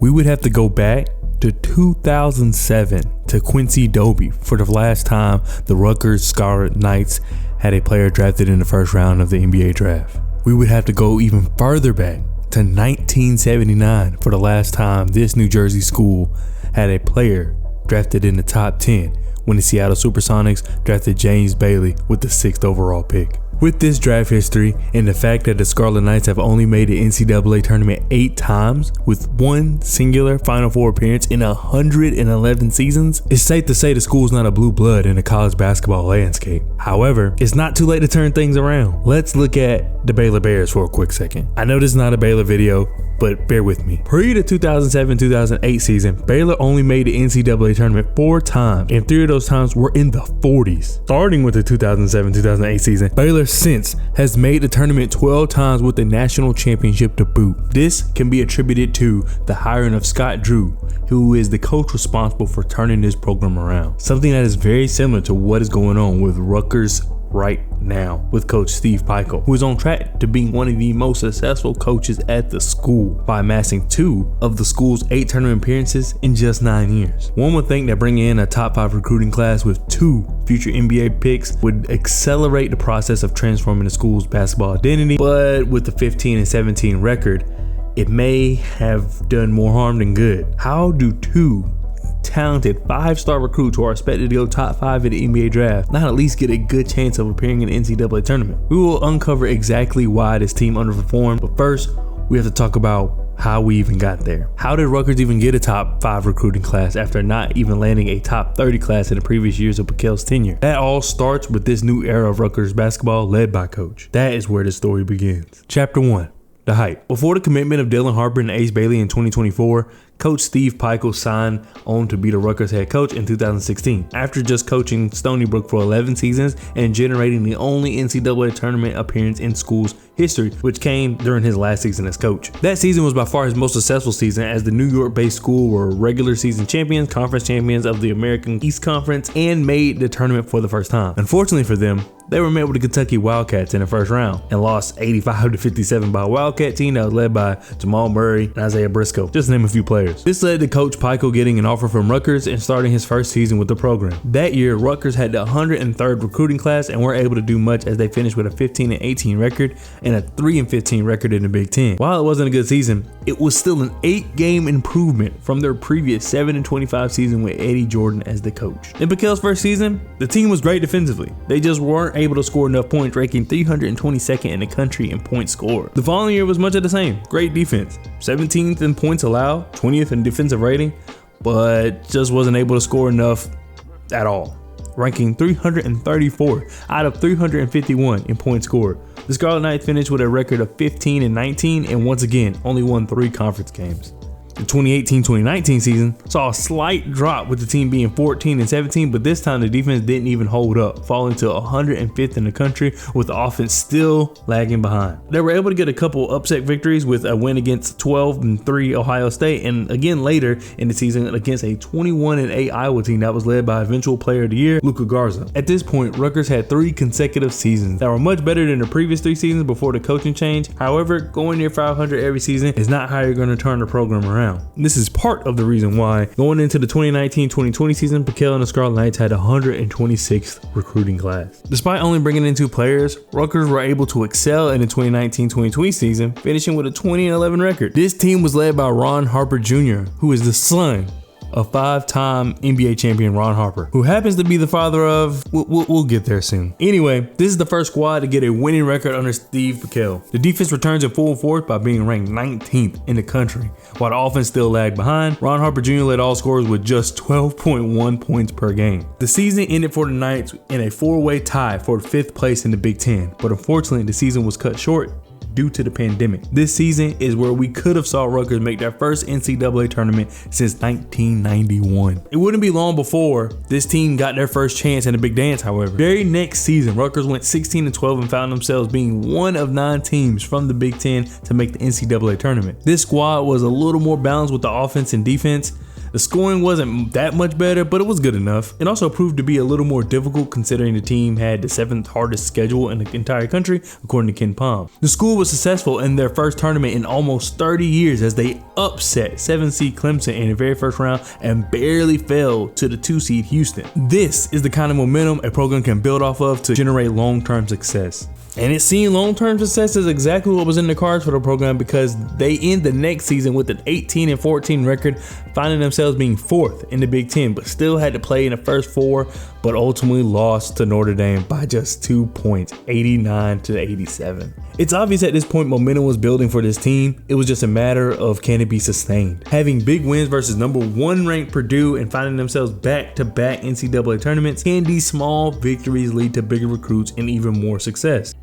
we would have to go back to 2007 to Quincy Dobie for the last time the Rutgers Scarlet Knights had a player drafted in the first round of the NBA draft. We would have to go even further back to 1979 for the last time this New Jersey school had a player drafted in the top 10 when the Seattle Supersonics drafted James Bailey with the 6th overall pick. With this draft history and the fact that the Scarlet Knights have only made the NCAA tournament 8 times with one singular Final Four appearance in 111 seasons, it's safe to say the school's not a blue blood in the college basketball landscape. However, it's not too late to turn things around. Let's look at the Baylor Bears for a quick second. I know this is not a Baylor video, but bear with me. Pre the 2007-2008 season, Baylor only made the NCAA tournament 4 times, and 3 of those times were in the 40s. Starting with the 2007-2008 season, Baylor since has made the tournament 12 times with the national championship to boot. This can be attributed to the hiring of Scott Drew, who is the coach responsible for turning this program around. Something that is very similar to what is going on with Rutgers right now with Coach Steve Pikiell, who is on track to being one of the most successful coaches at the school by amassing 2 of the school's 8 tournament appearances in just 9 years. One would think that bringing in a top 5 recruiting class with 2 future NBA picks would accelerate the process of transforming the school's basketball identity, but with the 15-17 record, it may have done more harm than good. How do 2 talented 5-star recruits who are expected to go top 5 in the NBA draft not at least get a good chance of appearing in the NCAA tournament? We will uncover exactly why this team underperformed, but first we have to talk about how we even got there. How did Rutgers even get a top 5 recruiting class after not even landing a top 30 class in the previous years of Pikiell's tenure? That all starts with this new era of Rutgers basketball led by Coach. That is where the story begins. Chapter 1. The hype. Before the commitment of Dylan Harper and Ace Bailey in 2024, Coach Steve Pikiell signed on to be the Rutgers head coach in 2016, after just coaching Stony Brook for 11 seasons and generating the only NCAA tournament appearance in school's history, which came during his last season as coach. That season was by far his most successful season, as the New York-based school were regular season champions, conference champions of the American East Conference, and made the tournament for the first time. Unfortunately for them, they were met with the Kentucky Wildcats in the first round and lost 85-57 by a Wildcat team that was led by Jamal Murray and Isaiah Briscoe, just to name a few players. This led to Coach Pikiell getting an offer from Rutgers and starting his first season with the program. That year, Rutgers had the 103rd recruiting class and weren't able to do much, as they finished with a 15-18 record and a 3-15 record in the Big Ten. While it wasn't a good season, it was still an 8-game improvement from their previous 7-25 season with Eddie Jordan as the coach. In Pikiell's first season, the team was great defensively. They just weren't able to score enough points, ranking 322nd in the country in points scored. The following year was much of the same. Great defense, 17th in points allowed, 20th in defensive rating, but just wasn't able to score enough at all, ranking 334 out of 351 in points scored. The Scarlet Knights finished with a record of 15-19 and once again only won 3 conference games. The 2018-2019 season saw a slight drop, with the team being 14-17, but this time the defense didn't even hold up, falling to 105th in the country, with the offense still lagging behind. They were able to get a couple upset victories with a win against 12-3 Ohio State, and again later in the season against a 21-8 Iowa team that was led by eventual player of the year, Luka Garza. At this point, Rutgers had 3 consecutive seasons that were much better than the previous 3 seasons before the coaching change. However, going near 500 every season is not how you're going to turn the program around. This is part of the reason why going into the 2019-2020 season, Pikiell and the Scarlet Knights had 126th recruiting class. Despite only bringing in 2 players, Rutgers were able to excel in the 2019-2020 season, finishing with a 20-11 record. This team was led by Ron Harper Jr., who is the son of 5-time NBA champion Ron Harper, who happens to be the father of, we'll get there soon. Anyway, this is the first squad to get a winning record under Steve Pikiell. The defense returns in full force by being ranked 19th in the country, while the offense still lagged behind. Ron Harper Jr. led all scorers with just 12.1 points per game. The season ended for the Knights in a 4-way tie for 5th place in the Big Ten, but unfortunately the season was cut short due to the pandemic. This season is where we could have saw Rutgers make their first NCAA tournament since 1991. It wouldn't be long before this team got their first chance in the Big Dance, however. Very next season, Rutgers went 16-12 and found themselves being one of 9 teams from the Big Ten to make the NCAA tournament. This squad was a little more balanced with the offense and defense, The scoring wasn't that much better, but it was good enough. It also proved to be a little more difficult considering the team had the 7th hardest schedule in the entire country, according to Ken Palm. The school was successful in their first tournament in almost 30 years as they upset 7th seed Clemson in the very first round and barely fell to the 2 seed Houston. This is the kind of momentum a program can build off of to generate long-term success. And it seemed long-term success is exactly what was in the cards for the program, because they end the next season with an 18-14 record, finding themselves being 4th in the Big Ten, but still had to play in the first 4, but ultimately lost to Notre Dame by just 2 points, 89-87. It's obvious at this point momentum was building for this team. It was just a matter of can it be sustained. Having big wins versus number 1 ranked Purdue and finding themselves back-to-back NCAA tournaments, can these small victories lead to bigger recruits and even more success?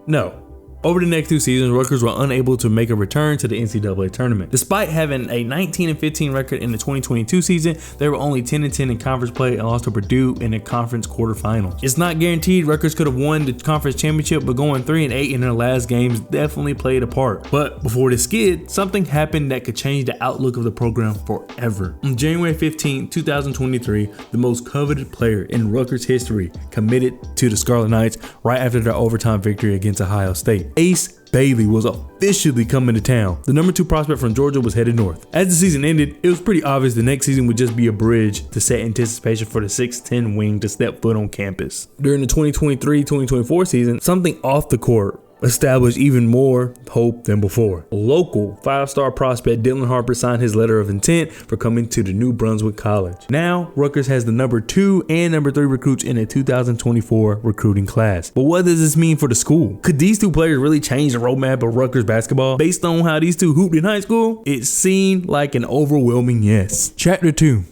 No. Over the next 2 seasons, Rutgers were unable to make a return to the NCAA tournament. Despite having a 19-15 record in the 2022 season, they were only 10-10 in conference play and lost to Purdue in the conference quarterfinals. It's not guaranteed Rutgers could have won the conference championship, but going 3-8 in their last games definitely played a part. But before the skid, something happened that could change the outlook of the program forever. On January 15, 2023, the most coveted player in Rutgers history committed to the Scarlet Knights right after their overtime victory against Ohio State. Ace Bailey was officially coming to town. The number 2 prospect from Georgia was headed north. As the season ended, it was pretty obvious the next season would just be a bridge to set anticipation for the 6'10 wing to step foot on campus. During the 2023-2024 season, something off the court established even more hope than before. Local 5-star prospect Dylan Harper signed his letter of intent for coming to the New Brunswick College. Now, Rutgers has the number 2 and number 3 recruits in the 2024 recruiting class. But what does this mean for the school? Could these 2 players really change the roadmap of Rutgers basketball? Based on how these 2 hooped in high school, it seemed like an overwhelming yes. Chapter 2.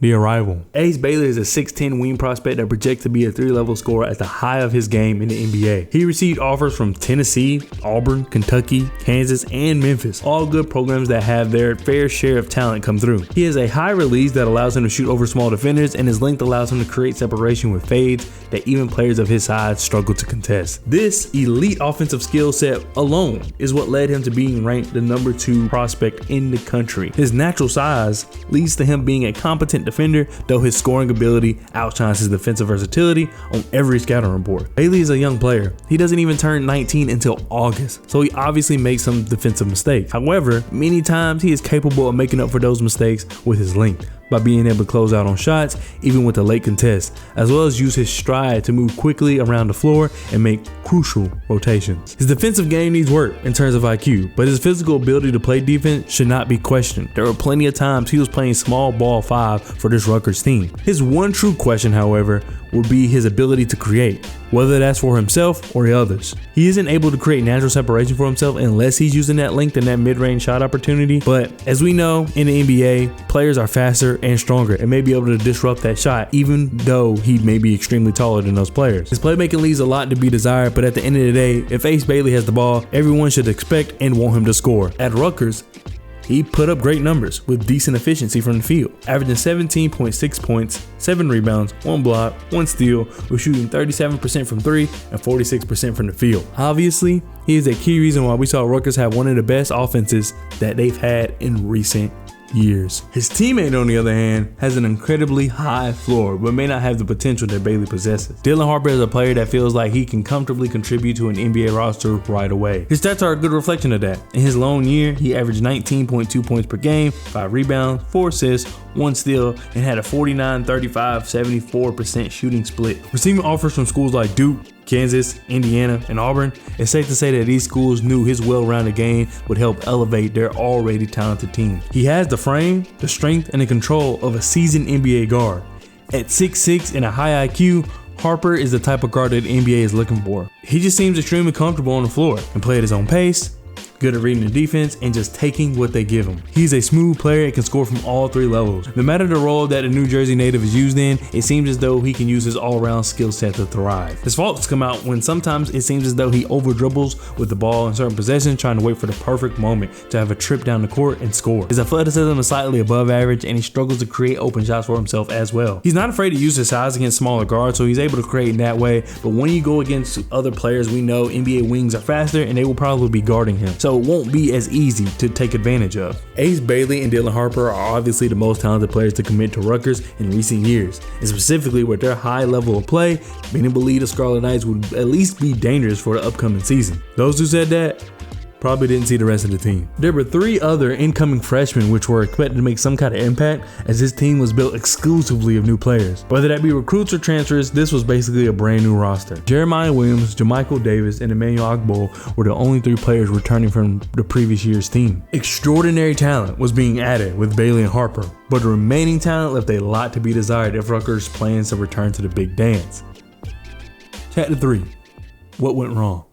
The arrival. Ace Bailey is a 6'10 wing prospect that projects to be a 3-level scorer at the high of his game in the NBA. He received offers from Tennessee, Auburn, Kentucky, Kansas, and Memphis, all good programs that have their fair share of talent come through. He has a high release that allows him to shoot over small defenders, and his length allows him to create separation with fades that even players of his size struggle to contest. This elite offensive skill set alone is what led him to being ranked the number 2 prospect in the country. His natural size leads to him being a competent defender, though his scoring ability outshines his defensive versatility on every scouting report. Bailey is a young player. He doesn't even turn 19 until August, so he obviously makes some defensive mistakes. However, many times he is capable of making up for those mistakes with his length, by being able to close out on shots, even with a late contest, as well as use his stride to move quickly around the floor and make crucial rotations. His defensive game needs work in terms of IQ, but his physical ability to play defense should not be questioned. There were plenty of times he was playing small ball 5 for this Rutgers team. His one true question, however, will be his ability to create, whether that's for himself or the others. He isn't able to create natural separation for himself unless he's using that length and that mid-range shot opportunity, but as we know, in the NBA, players are faster and stronger and may be able to disrupt that shot, even though he may be extremely taller than those players. His playmaking leaves a lot to be desired, but at the end of the day, if Ace Bailey has the ball, everyone should expect and want him to score. At Rutgers, he put up great numbers with decent efficiency from the field, averaging 17.6 points, 7 rebounds, 1 block, 1 steal, with shooting 37% from 3 and 46% from the field. Obviously, he is a key reason why we saw Rutgers have one of the best offenses that they've had in recent years. His teammate, on the other hand, has an incredibly high floor, but may not have the potential that Bailey possesses. Dylan Harper is a player that feels like he can comfortably contribute to an NBA roster right away. His stats are a good reflection of that. In his lone year, he averaged 19.2 points per game, 5 rebounds, 4 assists, 1 steal, and had a 49-35-74% shooting split. Receiving offers from schools like Duke, Kansas, Indiana, and Auburn, it's safe to say that these schools knew his well-rounded game would help elevate their already talented team. He has the frame, the strength, and the control of a seasoned NBA guard. At 6'6" and a high IQ, Harper is the type of guard that the NBA is looking for. He just seems extremely comfortable on the floor and play at his own pace, good at reading the defense, and just taking what they give him. He's a smooth player and can score from all 3 levels. No matter the role that a New Jersey native is used in, it seems as though he can use his all-around skill set to thrive. His faults come out when sometimes it seems as though he over-dribbles with the ball in certain possessions, trying to wait for the perfect moment to have a trip down the court and score. His athleticism is slightly above average, and he struggles to create open shots for himself as well. He's not afraid to use his size against smaller guards, so he's able to create in that way, but when you go against other players, we know NBA wings are faster and they will probably be guarding him. So so it won't be as easy to take advantage of. Ace Bailey and Dylan Harper are obviously the most talented players to commit to Rutgers in recent years, and specifically with their high level of play, many believe the Scarlet Knights would at least be dangerous for the upcoming season. Those who said that probably didn't see the rest of the team. There were 3 other incoming freshmen which were expected to make some kind of impact, as this team was built exclusively of new players. Whether that be recruits or transfers, this was basically a brand new roster. Jeremiah Williams, Jamichael Davis, and Emmanuel Ogbo were the only 3 players returning from the previous year's team. Extraordinary talent was being added with Bailey and Harper, but the remaining talent left a lot to be desired if Rutgers plans to return to the big dance. Chapter 3. What went wrong?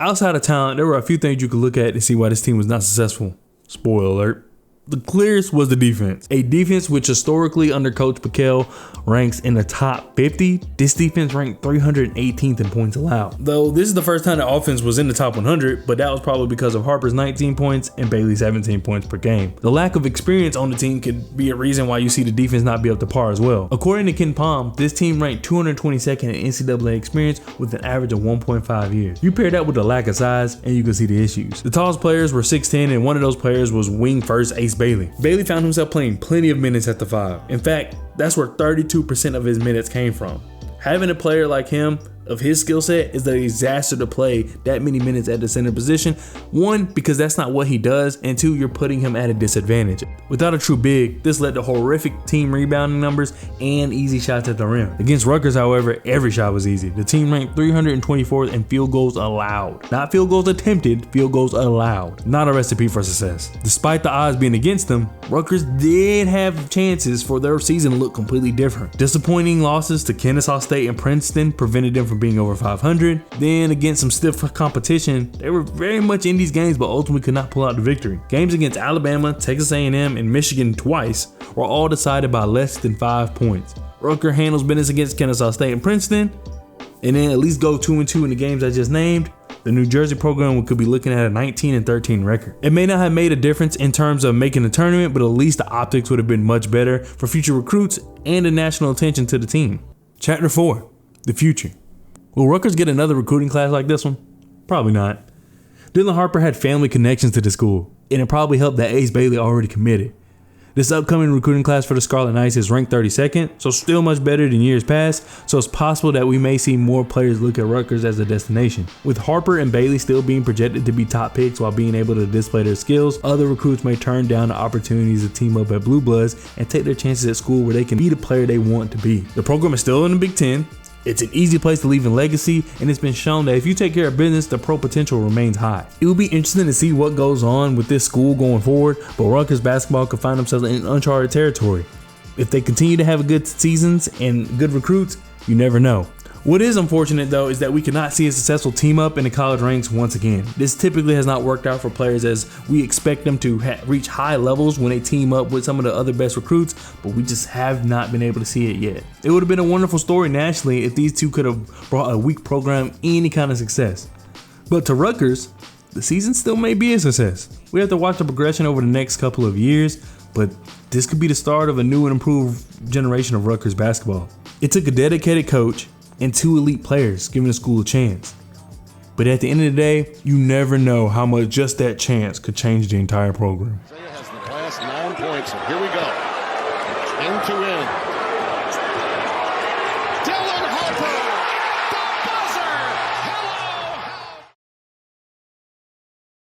Outside of talent, there were a few things you could look at to see why this team was not successful. Spoiler alert. The clearest was the defense. A defense which historically under Coach Piquel ranks in the top 50. This defense ranked 318th in points allowed. Though this is the first time the offense was in the top 100, but that was probably because of Harper's 19 points and Bailey's 17 points per game. The lack of experience on the team could be a reason why you see the defense not be up to par as well. According to Ken Palm, this team ranked 222nd in NCAA experience with an average of 1.5 years. You pair that with the lack of size and you can see the issues. The tallest players were 6'10", and one of those players was wing first Ace Bailey. Bailey found himself playing plenty of minutes at the 5. In fact, that's where 32% of his minutes came from. Having a player like him of his skill set is a disaster to play that many minutes at the center position. 1, because that's not what he does, and 2, you're putting him at a disadvantage. Without a true big, this led to horrific team rebounding numbers and easy shots at the rim. Against Rutgers, however, every shot was easy. The team ranked 324th in field goals allowed. Not field goals attempted, field goals allowed. Not a recipe for success. Despite the odds being against them, Rutgers did have chances for their season to look completely different. Disappointing losses to Kennesaw State and Princeton prevented them from being over 500. Then against some stiff competition, they were very much in these games but ultimately could not pull out the victory. Games against Alabama, Texas A&M, and Michigan twice were all decided by less than 5 points. Rutgers handles business against Kennesaw State and Princeton, and then at least go 2-2 in the games I just named. The New Jersey program could be looking at a 19-13 record. It may not have made a difference in terms of making the tournament, but at least the optics would have been much better for future recruits and the national attention to the team. Chapter 4. The future. Will Rutgers get another recruiting class like this one? Probably not. Dylan Harper had family connections to the school, and it probably helped that Ace Bailey already committed. This upcoming recruiting class for the Scarlet Knights is ranked 32nd, so still much better than years past, so it's possible that we may see more players look at Rutgers as a destination. With Harper and Bailey still being projected to be top picks while being able to display their skills, other recruits may turn down the opportunities to team up at Blue Bloods and take their chances at school where they can be the player they want to be. The program is still in the Big Ten. It's an easy place to leave a legacy, and it's been shown that if you take care of business, the pro potential remains high. It will be interesting to see what goes on with this school going forward, but Rutgers basketball could find themselves in uncharted territory. If they continue to have good seasons and good recruits, you never know. What is unfortunate though is that we cannot see a successful team up in the college ranks once again. This typically has not worked out for players, as we expect them to reach high levels when they team up with some of the other best recruits, but we just have not been able to see it yet. It would have been a wonderful story nationally if these two could have brought a weak program any kind of success. But to Rutgers, the season still may be a success. We have to watch the progression over the next couple of years, but this could be the start of a new and improved generation of Rutgers basketball. It took a dedicated coach and 2 elite players giving the school a chance. But at the end of the day, you never know how much just that chance could change the entire program. Isaiah has the class 9 points, and here we go. End to end. Dylan Harper!